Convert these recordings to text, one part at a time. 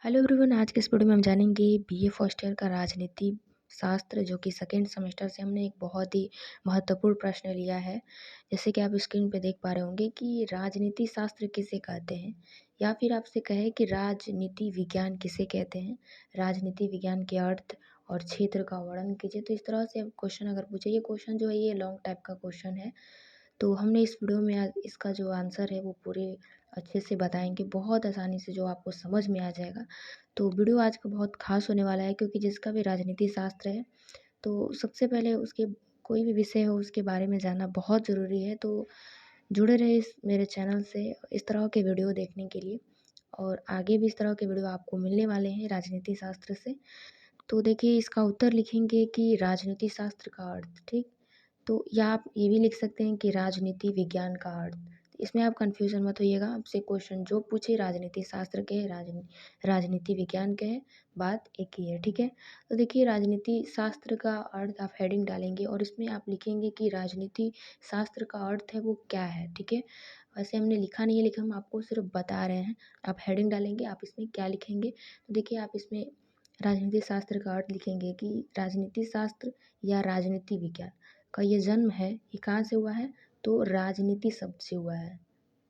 Hello everyone. आज के इस वीडियो में हम जानेंगे बीए फर्स्ट ईयर का राजनीति शास्त्र जो कि सेकेंड सेमेस्टर से हमने एक बहुत ही महत्वपूर्ण प्रश्न लिया है। जैसे कि आप स्क्रीन पे देख पा रहे होंगे कि राजनीति शास्त्र किसे कहते हैं, या फिर आपसे कहे कि राजनीति विज्ञान किसे कहते हैं। राजनीति विज्ञान के अर्थ और क्षेत्र का वर्णन कीजिए। तो इस तरह से क्वेश्चन अगर पूछे, ये क्वेश्चन जो है ये लॉन्ग टाइप का क्वेश्चन है। तो हमने इस वीडियो में आज इसका जो आंसर है वो पूरे अच्छे से बताएंगे, बहुत आसानी से, जो आपको समझ में आ जाएगा। तो वीडियो आज का बहुत खास होने वाला है, क्योंकि जिसका भी राजनीति शास्त्र है तो सबसे पहले उसके कोई भी विषय हो उसके बारे में जानना बहुत ज़रूरी है। तो जुड़े रहे इस मेरे चैनल से इस तरह के वीडियो देखने के लिए, और आगे भी इस तरह के वीडियो आपको मिलने वाले हैं राजनीति शास्त्र से। तो देखिए, इसका उत्तर लिखेंगे कि राजनीति शास्त्र का अर्थ, ठीक। तो या आप ये भी लिख सकते हैं कि राजनीति विज्ञान का अर्थ। इसमें आप कन्फ्यूज़न मत होइएगा, आपसे क्वेश्चन जो पूछे राजनीति शास्त्र के है, राजनीति विज्ञान के है, बात एक ही है, ठीक है। तो देखिए, राजनीति शास्त्र का अर्थ आप हेडिंग डालेंगे और इसमें आप लिखेंगे कि राजनीति शास्त्र का अर्थ है वो क्या है, ठीक है। वैसे हमने लिखा नहीं है, लेकिन हम आपको सिर्फ बता रहे हैं। आप हेडिंग डालेंगे, आप इसमें क्या लिखेंगे। तो देखिए, आप इसमें राजनीति शास्त्र का अर्थ लिखेंगे कि राजनीति शास्त्र या राजनीति विज्ञान का ये जन्म है, ये कहाँ से हुआ है, तो राजनीति शब्द से हुआ है।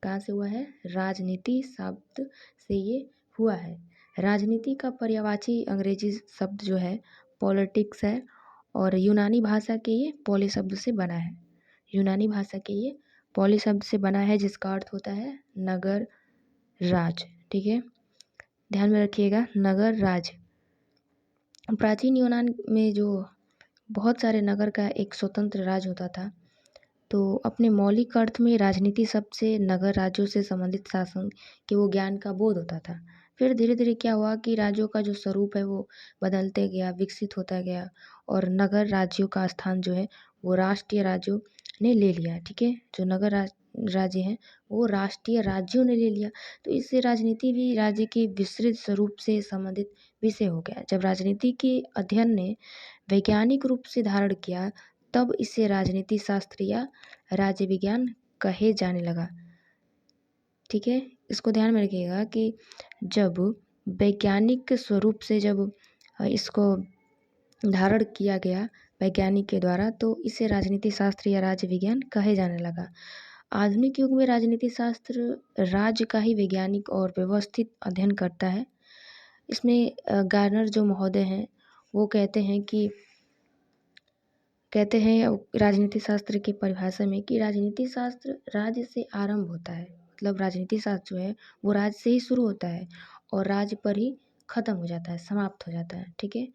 कहाँ से हुआ है, राजनीति शब्द से ये हुआ है। राजनीति का पर्यायवाची अंग्रेजी शब्द जो है पॉलिटिक्स है, और यूनानी भाषा के ये पॉली शब्द से बना है। यूनानी भाषा के ये पॉली शब्द से बना है, जिसका अर्थ होता है नगर राज, ठीक है। ध्यान में रखिएगा, नगर राज। प्राचीन यूनान में जो बहुत सारे नगर का एक स्वतंत्र राज्य होता था, तो अपने मौलिक अर्थ में राजनीति शब्द से नगर राज्यों से संबंधित शासन के वो ज्ञान का बोध होता था। फिर धीरे धीरे क्या हुआ कि राज्यों का जो स्वरूप है वो बदलते गया, विकसित होता गया, और नगर राज्यों का स्थान जो है वो राष्ट्रीय राज्यों ने ले लिया, ठीक है। जो नगर राज्य हैं वो राष्ट्रीय राज्यों ने ले लिया। तो इससे राजनीति भी राज्य के विस्तृत स्वरूप से संबंधित विषय हो गया। जब राजनीति के अध्ययन ने वैज्ञानिक रूप से धारण किया, तब इसे राजनीति शास्त्र या राज्य विज्ञान कहे जाने लगा, ठीक है। इसको ध्यान में रखिएगा कि जब वैज्ञानिक स्वरूप से जब इसको धारण किया गया वैज्ञानिक के द्वारा, तो इसे राजनीति शास्त्र या राज्य विज्ञान कहे जाने लगा। आधुनिक युग में राजनीति शास्त्र राज्य का ही वैज्ञानिक और व्यवस्थित अध्ययन करता है। इसमें गार्नर जो महोदय हैं वो कहते हैं राजनीति शास्त्र की परिभाषा में कि राजनीति शास्त्र राज्य से आरंभ होता है। मतलब राजनीति शास्त्र जो है वो राज्य से ही शुरू होता है और राज्य पर ही खत्म हो जाता है, समाप्त हो जाता है, ठीक है।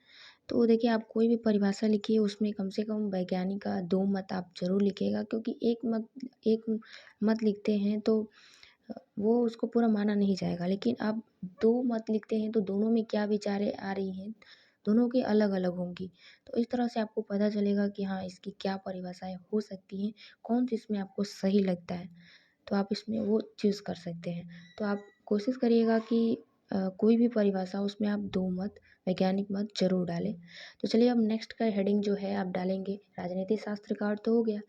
तो देखिए, आप कोई भी परिभाषा लिखिए, उसमें कम से कम वैज्ञानिक का 2 मत आप ज़रूर लिखिएगा, क्योंकि एक मत लिखते हैं तो वो उसको पूरा माना नहीं जाएगा। लेकिन आप 2 मत लिखते हैं तो दोनों में क्या विचारें आ रही हैं, दोनों की अलग-अलग होंगी। तो इस तरह से आपको पता चलेगा कि हाँ, इसकी क्या परिभाषाएँ हो सकती हैं, कौन-सी इसमें आपको सही लगता है, तो आप इसमें वो चूज़ कर सकते हैं। तो आप कोशिश करिएगा कि कोई भी परिभाषा हो उसमें आप 2 मत, वैज्ञानिक मत ज़रूर डालें। तो चलिए, अब नेक्स्ट का हेडिंग जो है आप डालेंगे, राजनीति शास्त्र का अर्थ तो हो गया।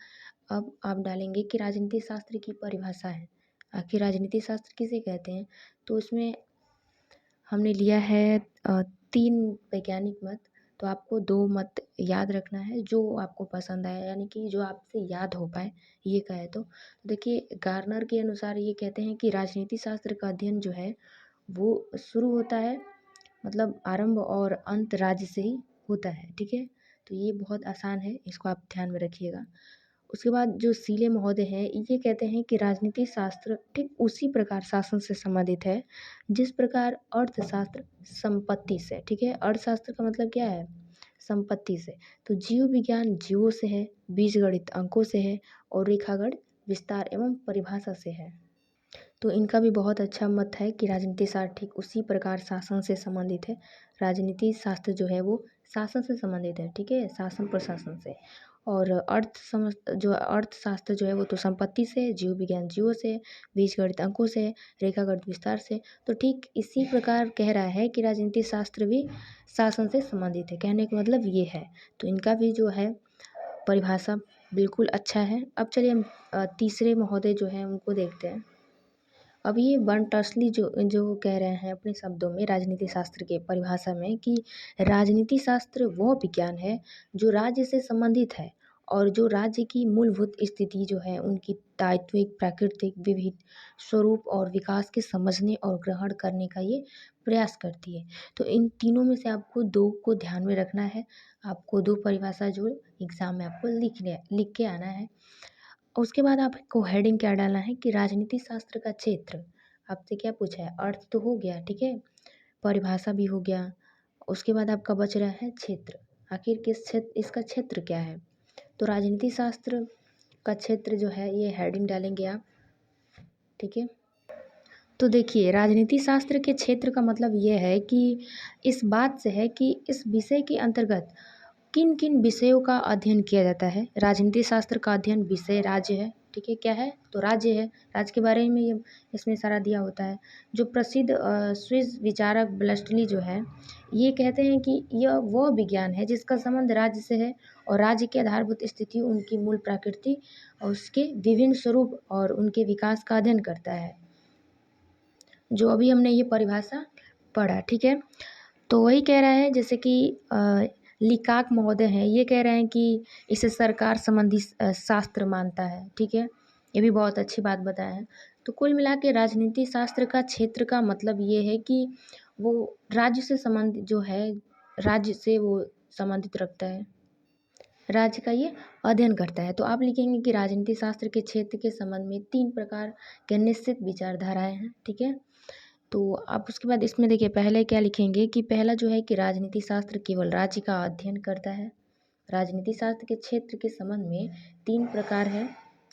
अब आप डालेंगे कि राजनीति शास्त्र की परिभाषा है। आखिर राजनीति शास्त्र किसे कहते हैं? तो उसमें हमने लिया है 3 वैज्ञानिक मत। तो आपको 2 मत याद रखना है, जो आपको पसंद आए, यानी कि जो आपसे याद हो पाए, ये कहे तो। देखिए, गार्नर के अनुसार ये कहते हैं कि राजनीति शास्त्र का अध्ययन जो है वो शुरू होता है, मतलब आरंभ और अंत राज्य से ही होता है, ठीक है। तो ये बहुत आसान है, इसको आप ध्यान में रखिएगा। उसके बाद जो सीले महोदय हैं ये कहते हैं कि राजनीति शास्त्र ठीक उसी प्रकार शासन से संबंधित है जिस प्रकार अर्थशास्त्र संपत्ति से, ठीक है। अर्थशास्त्र का मतलब क्या है, संपत्ति से। तो जीव विज्ञान जीवों से है, बीजगणित अंकों से है, और रेखागणित विस्तार एवं परिभाषा से है। तो इनका भी बहुत अच्छा मत है कि राजनीति शास्त्र ठीक उसी प्रकार शासन से संबंधित है। राजनीति शास्त्र जो है वो शासन से संबंधित है, ठीक है, शासन प्रशासन से। और अर्थशास्त्र जो है वो तो संपत्ति से, जीव विज्ञान जीवों से, बीजगणित अंकों से, रेखागणित विस्तार से। तो ठीक इसी प्रकार कह रहा है कि राजनीति शास्त्र भी शासन से संबंधित है, कहने का मतलब ये है। तो इनका भी जो है परिभाषा बिल्कुल अच्छा है। अब चलिए हम तीसरे महोदय जो है उनको देखते हैं। अब ये बर्नटस्ली जो जो कह रहे हैं अपने शब्दों में राजनीति शास्त्र के परिभाषा में कि राजनीति शास्त्र वह विज्ञान है जो राज्य से संबंधित है और जो राज्य की मूलभूत स्थिति जो है उनकी तात्विक, प्राकृतिक, विविध स्वरूप और विकास के समझने और ग्रहण करने का ये प्रयास करती है। तो इन तीनों में से आपको 2 को ध्यान में रखना है। आपको 2 परिभाषा जो एग्ज़ाम में आपको लिख के आना है। उसके बाद आपको हेडिंग क्या डालना है कि राजनीति शास्त्र का क्षेत्र। आपसे क्या पूछा है? अर्थ तो हो गया, ठीक है? परिभाषा भी हो गया। उसके बाद आपका बच रहा है क्षेत्र। आखिर किस क्षेत्र इसका क्षेत्र क्या है? तो राजनीति शास्त्र का क्षेत्र जो है ये हेडिंग डालेंगे आप, ठीक है? तो देखिए राजनीति शास्त्र के क्षेत्र का मतलब ये है कि इस बात से है कि इस विषय के अंतर्गत किन किन विषयों का अध्ययन किया जाता है। राजनीति शास्त्र का अध्ययन विषय राज्य है, ठीक है? क्या है? तो राज्य है। राज्य के बारे में ये इसमें सारा दिया होता है। जो प्रसिद्ध स्विस विचारक ब्लस्टली जो है ये कहते हैं कि यह वह विज्ञान है जिसका संबंध राज्य से है और राज्य की आधारभूत स्थिति, उनकी मूल प्रकृति और उसके विभिन्न स्वरूप और उनके विकास का अध्ययन करता है, जो अभी हमने ये परिभाषा पढ़ा, ठीक है? तो वही कह रहा है जैसे कि लिकाक महोदय हैं, ये कह रहे हैं कि इसे सरकार संबंधी शास्त्र मानता है, ठीक है? ये भी बहुत अच्छी बात बताया है। तो कुल मिला के राजनीति शास्त्र का क्षेत्र का मतलब ये है कि वो राज्य से संबंधित जो है, राज्य से वो संबंधित रखता है, राज्य का ये अध्ययन करता है। तो आप लिखेंगे कि राजनीति शास्त्र के क्षेत्र के संबंध में 3 प्रकार के निश्चित विचारधाराएँ हैं, ठीक है? तो आप उसके बाद इसमें देखिए पहले क्या लिखेंगे कि पहला जो है कि राजनीति शास्त्र केवल राज्य का अध्ययन करता है। राजनीति शास्त्र के क्षेत्र के संबंध में 3 प्रकार है,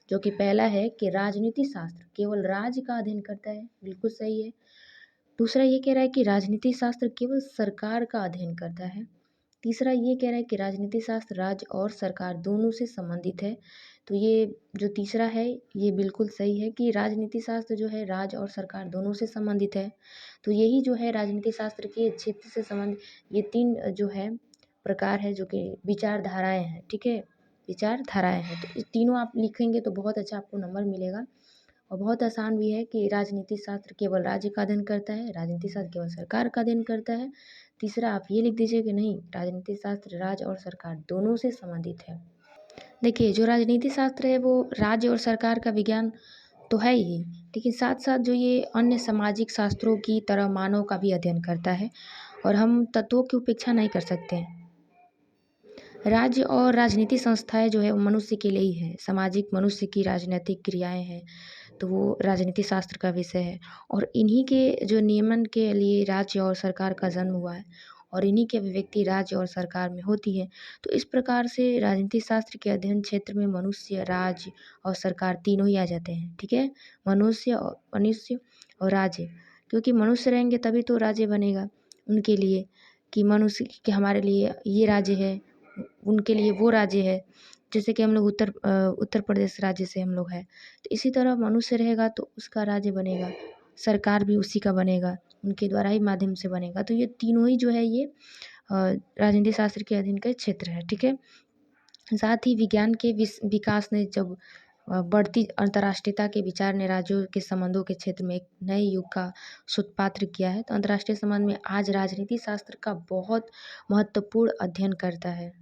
जो कि पहला है कि राजनीति शास्त्र केवल राज्य का अध्ययन करता है, बिल्कुल सही है। दूसरा ये कह रहा है कि राजनीति शास्त्र केवल सरकार का अध्ययन करता है। तीसरा ये कह रहा है कि राजनीति शास्त्र राज्य और सरकार दोनों से संबंधित है। तो ये जो तीसरा है ये बिल्कुल सही है कि राजनीति शास्त्र जो है राज्य और सरकार दोनों से संबंधित है। तो यही जो है राजनीति शास्त्र के क्षेत्र से संबंधित ये 3 जो है प्रकार है, जो कि विचारधाराएँ हैं, ठीक है? विचारधाराएँ हैं। तो ये तीनों आप लिखेंगे तो बहुत अच्छा आपको नंबर मिलेगा और बहुत आसान भी है कि राजनीति शास्त्र केवल राज्य का अध्ययन करता है, राजनीति शास्त्र केवल सरकार का अध्ययन करता है। तीसरा आप ये लिख दीजिए कि नहीं, राजनीति शास्त्र राज्य और सरकार दोनों से संबंधित है। देखिए जो राजनीति शास्त्र है वो राज्य और सरकार का विज्ञान तो है ही, लेकिन साथ-साथ जो ये अन्य सामाजिक शास्त्रों की तरह मानव का भी अध्ययन करता है और हम तत्वों की उपेक्षा नहीं कर सकते हैं। राज्य और राजनीति संस्थाएँ जो है वो मनुष्य के लिए ही है। सामाजिक मनुष्य की राजनैतिक क्रियाएँ हैं, तो वो राजनीति शास्त्र का विषय है और इन्हीं के जो नियमन के लिए राज्य और सरकार का जन्म हुआ है और इन्हीं की अभिव्यक्ति राज्य और सरकार में होती है। तो इस प्रकार से राजनीति शास्त्र के अध्ययन क्षेत्र में मनुष्य, राज्य और सरकार तीनों ही आ जाते हैं, ठीक है? मनुष्य और राज्य, क्योंकि मनुष्य रहेंगे तभी तो राज्य बनेगा उनके लिए, कि मनुष्य कि हमारे लिए ये राज्य है, उनके लिए वो राज्य है। जैसे कि हम लोग उत्तर प्रदेश राज्य से हम लोग हैं, तो इसी तरह मनुष्य रहेगा तो उसका राज्य बनेगा, सरकार भी उसी का बनेगा, उनके द्वारा ही माध्यम से बनेगा। तो ये तीनों ही जो है ये राजनीति शास्त्र के अधीन का क्षेत्र है, ठीक है? साथ ही विज्ञान के विकास ने जब बढ़ती अंतर्राष्ट्रीयता के विचार ने राज्यों के संबंधों के क्षेत्र में एक नए युग का सूत्रपात किया है। तो अंतर्राष्ट्रीय संबंध में आज राजनीति शास्त्र का बहुत महत्वपूर्ण अध्ययन करता है।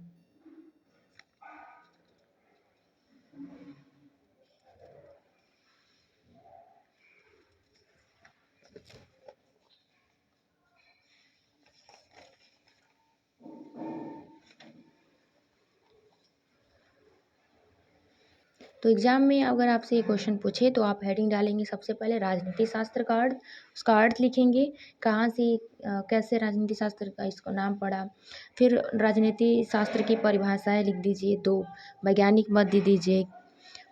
तो एग्ज़ाम में अगर आपसे ये क्वेश्चन पूछे तो आप हेडिंग डालेंगे सबसे पहले राजनीति शास्त्र का अर्थ, उसका अर्थ लिखेंगे, कहाँ से कैसे राजनीति शास्त्र का इसको नाम पड़ा। फिर राजनीति शास्त्र की परिभाषाएँ लिख दीजिए, 2 वैज्ञानिक मत दे दीजिए।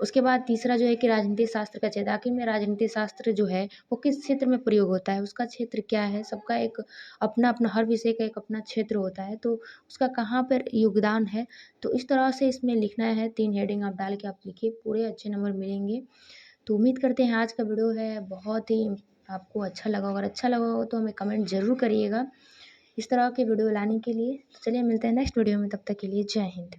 उसके बाद तीसरा जो है कि राजनीति शास्त्र का क्षेत्र, आखिर में राजनीति शास्त्र जो है वो किस क्षेत्र में प्रयोग होता है, उसका क्षेत्र क्या है। सबका एक अपना-अपना, हर विषय का एक अपना क्षेत्र होता है, तो उसका कहाँ पर योगदान है। तो इस तरह से इसमें लिखना है, 3 हेडिंग आप डाल के आप लिखिए, पूरे अच्छे नंबर मिलेंगे। तो उम्मीद करते हैं आज का वीडियो है बहुत ही आपको अच्छा लगा होगा। अगर अच्छा लगा हो तो हमें कमेंट ज़रूर करिएगा इस तरह के वीडियो लाने के लिए। तो चलिए मिलते हैं नेक्स्ट वीडियो में, तब तक के लिए जय हिंद।